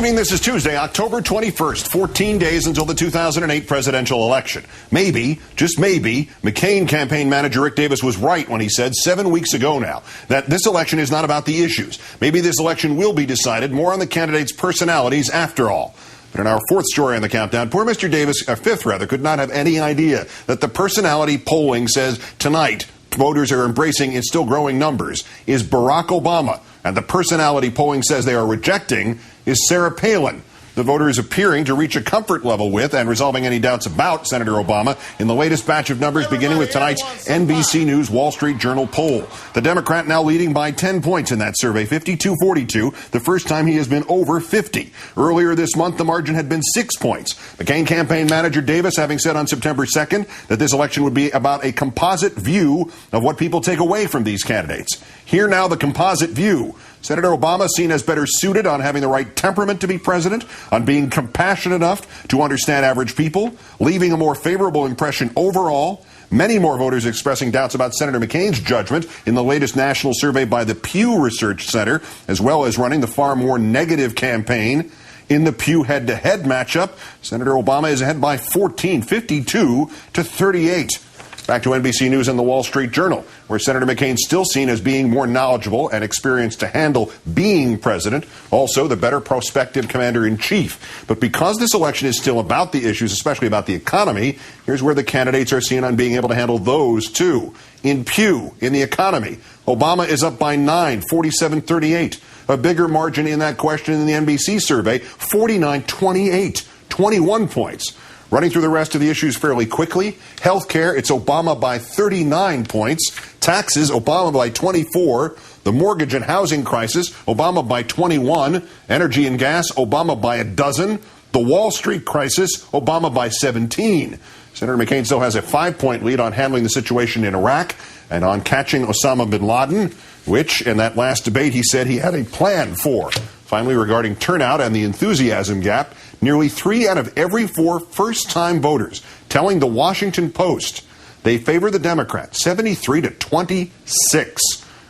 evening. This is Tuesday, October 21st, 14 days until the 2008 presidential election. Maybe, just maybe, McCain campaign manager Rick Davis was right when he said 7 weeks ago now that this election is not about the issues. Maybe this election will be decided more on the candidates' personalities after all. But in our fourth story on the countdown, poor Mr. Davis, fifth rather, could not have any idea that the personality polling says tonight voters are embracing in still growing numbers is Barack Obama. And the personality polling says they are rejecting is Sarah Palin. The voters appearing to reach a comfort level with and resolving any doubts about Senator Obama in the latest batch of numbers beginning with tonight's NBC News Wall Street Journal poll. The Democrat now leading by 10 points in that survey, 52-42, the first time he has been over 50. Earlier this month, the margin had been 6 points. McCain campaign manager Davis having said on September 2nd that this election would be about a composite view of what people take away from these candidates. Here now the composite view. Senator Obama seen as better suited on having the right temperament to be president, on being compassionate enough to understand average people, leaving a more favorable impression overall. Many more voters expressing doubts about Senator McCain's judgment in the latest national survey by the Pew Research Center, as well as running the far more negative campaign. In the Pew head-to-head matchup, Senator Obama is ahead by 14, 52-38. Back to NBC News and the Wall Street Journal, where Senator McCain still seen as being more knowledgeable and experienced to handle being president, also the better prospective commander-in-chief. But because this election is still about the issues, especially about the economy, here's where the candidates are seen on being able to handle those too. In Pew, in the economy, Obama is up by 9, 47-38. A bigger margin in that question in the NBC survey, 49-28, 21 points. Running through the rest of the issues fairly quickly. Healthcare, it's Obama by 39 points. Taxes, Obama by 24. The mortgage and housing crisis, Obama by 21. Energy and gas, Obama by 12. The Wall Street crisis, Obama by 17. Senator McCain still has a 5-point lead on handling the situation in Iraq and on catching Osama bin Laden, which in that last debate he said he had a plan for. Finally, regarding turnout and the enthusiasm gap, nearly 3 out of every 4 first-time voters telling the Washington Post they favor the Democrats, 73-26.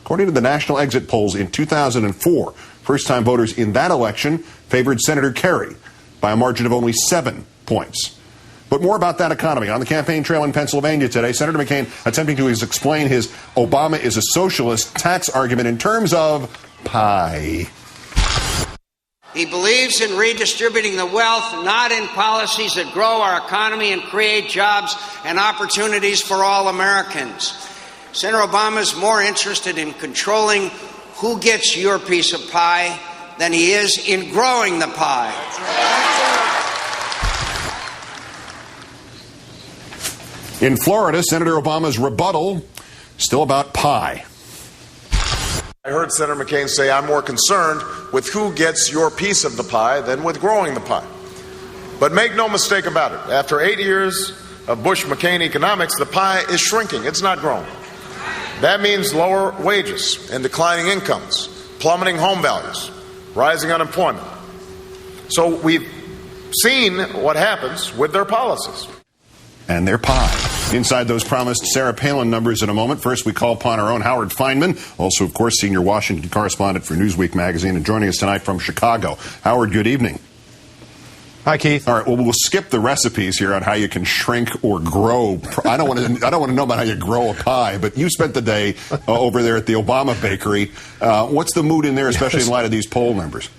According to the national exit polls in 2004, first-time voters in that election favored Senator Kerry by a margin of only 7 points. But more about that economy. On the campaign trail in Pennsylvania today, Senator McCain attempting to explain his Obama is a socialist tax argument in terms of pie. He believes in redistributing the wealth, not in policies that grow our economy and create jobs and opportunities for all Americans. Senator Obama is more interested in controlling who gets your piece of pie than he is in growing the pie. In Florida, Senator Obama's rebuttal still about pie. I heard Senator McCain say, I'm more concerned with who gets your piece of the pie than with growing the pie. But make no mistake about it. After 8 years of Bush-McCain economics, the pie is shrinking. It's not growing. That means lower wages and declining incomes, plummeting home values, rising unemployment. So we've seen what happens with their policies. And their pie. Inside those promised Sarah Palin numbers in a moment. First, we call upon our own Howard Fineman, also, of course, senior Washington correspondent for Newsweek magazine, and joining us tonight from Chicago. Howard, good evening. Hi, Keith. All right, well, we'll skip the recipes here on how you can shrink or grow. I don't want to know about how you grow a pie, but you spent the day over there at the Obama bakery. What's the mood in there, especially in light of these poll numbers?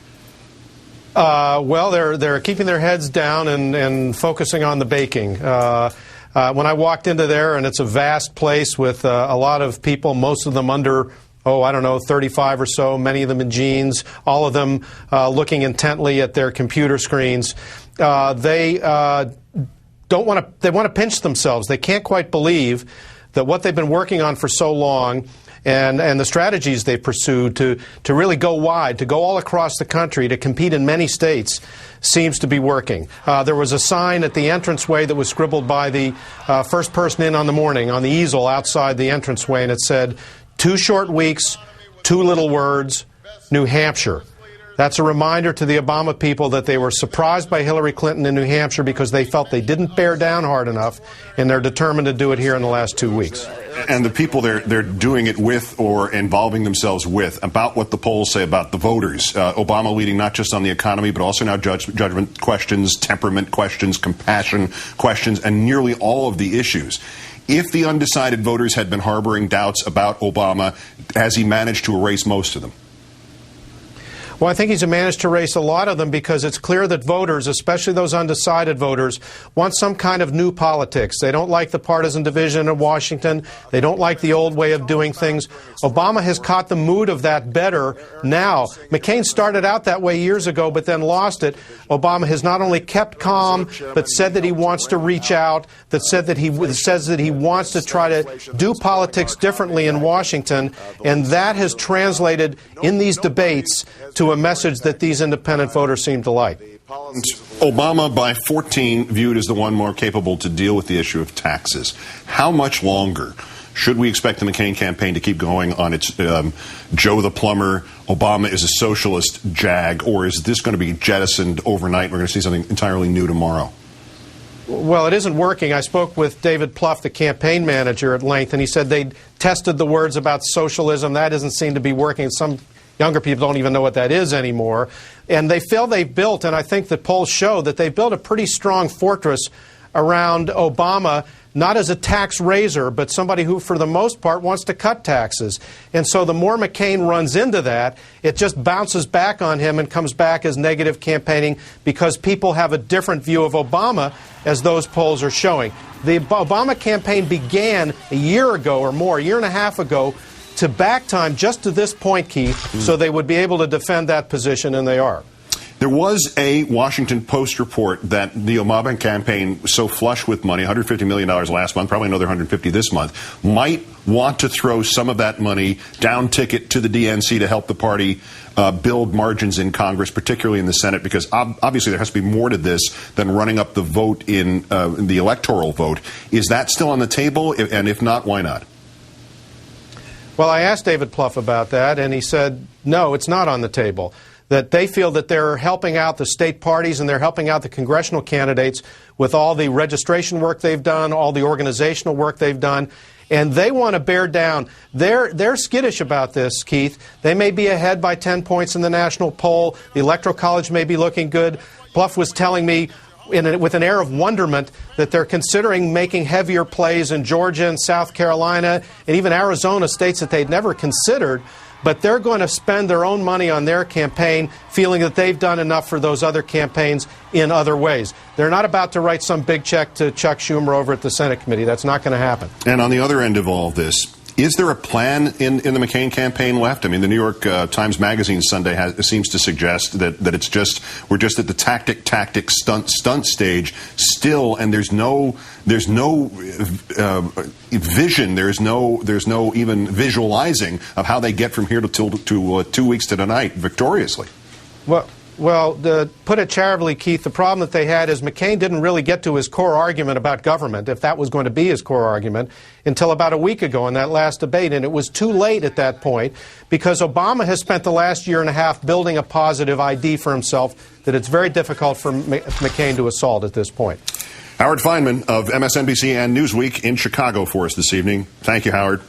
Well, they're keeping their heads down and focusing on the baking. When I walked into there, and it's a vast place with a lot of people, most of them under, 35 or so, many of them in jeans, all of them looking intently at their computer screens. They want to pinch themselves. They can't quite believe that what they've been working on for so long and the strategies they pursued to really go wide, to go all across the country, to compete in many states, seems to be working. There was a sign at the entranceway that was scribbled by the first person in on the morning on the easel outside the entranceway, and it said, 2 short weeks, 2 little words, New Hampshire. That's a reminder to the Obama people that they were surprised by Hillary Clinton in New Hampshire because they felt they didn't bear down hard enough, and they're determined to do it here in the last 2 weeks. And the people they're doing it with or involving themselves with, about what the polls say about the voters. Obama leading not just on the economy, but also now judgment questions, temperament questions, compassion questions, and nearly all of the issues. If the undecided voters had been harboring doubts about Obama, has he managed to erase most of them? Well, I think he's managed to erase a lot of them because it's clear that voters, especially those undecided voters, want some kind of new politics. They don't like the partisan division in Washington. They don't like the old way of doing things. Obama has caught the mood of that better now. McCain started out that way years ago, but then lost it. Obama has not only kept calm, but said that he wants to reach out, that says that he wants to try to do politics differently in Washington, and that has translated in these debates to a message that these independent voters seem to like. Obama, by 14, viewed as the one more capable to deal with the issue of taxes. How much longer should we expect the McCain campaign to keep going on its Joe the Plumber, Obama is a socialist jag, or is this going to be jettisoned overnight? We're going to see something entirely new tomorrow. Well, it isn't working. I spoke with David Plouffe, the campaign manager, at length, and he said they'd tested the words about socialism. That doesn't seem to be working. Some younger people don't even know what that is anymore. And they feel they've built, and I think the polls show that they've built a pretty strong fortress around Obama, not as a tax raiser, but somebody who, for the most part, wants to cut taxes. And so the more McCain runs into that, it just bounces back on him and comes back as negative campaigning because people have a different view of Obama, as those polls are showing. The Obama campaign began a year ago or more, a year and a half ago, to back time just to this point, Keith, so they would be able to defend that position, and they are. There was a Washington Post report that the Obama campaign, so flush with money, $150 million last month, probably another $150 this month, might want to throw some of that money down ticket to the DNC to help the party build margins in Congress, particularly in the Senate, because obviously there has to be more to this than running up the vote in the electoral vote. Is that still on the table? And if not, why not? Well, I asked David Plouffe about that, and he said, no, it's not on the table. That they feel that they're helping out the state parties and they're helping out the congressional candidates with all the registration work they've done, all the organizational work they've done, and they want to bear down. They're skittish about this, Keith. They may be ahead by 10 points in the national poll. The Electoral College may be looking good. Plouffe was telling me with an air of wonderment that they're considering making heavier plays in Georgia and South Carolina and even Arizona, states that they'd never considered. But they're going to spend their own money on their campaign, feeling that they've done enough for those other campaigns in other ways. They're not about to write some big check to Chuck Schumer over at the Senate committee. That's not going to happen. And on the other end of all this, is there a plan in the McCain campaign left? I mean, the New York Times Magazine Sunday seems to suggest that we're just at the tactic stunt stage still, and there's no vision, there's no even visualizing of how they get from here to 2 weeks to tonight victoriously. Well, to put it charitably, Keith, the problem that they had is McCain didn't really get to his core argument about government, if that was going to be his core argument, until about a week ago in that last debate. And it was too late at that point because Obama has spent the last year and a half building a positive ID for himself that it's very difficult for McCain to assault at this point. Howard Fineman of MSNBC and Newsweek in Chicago for us this evening. Thank you, Howard.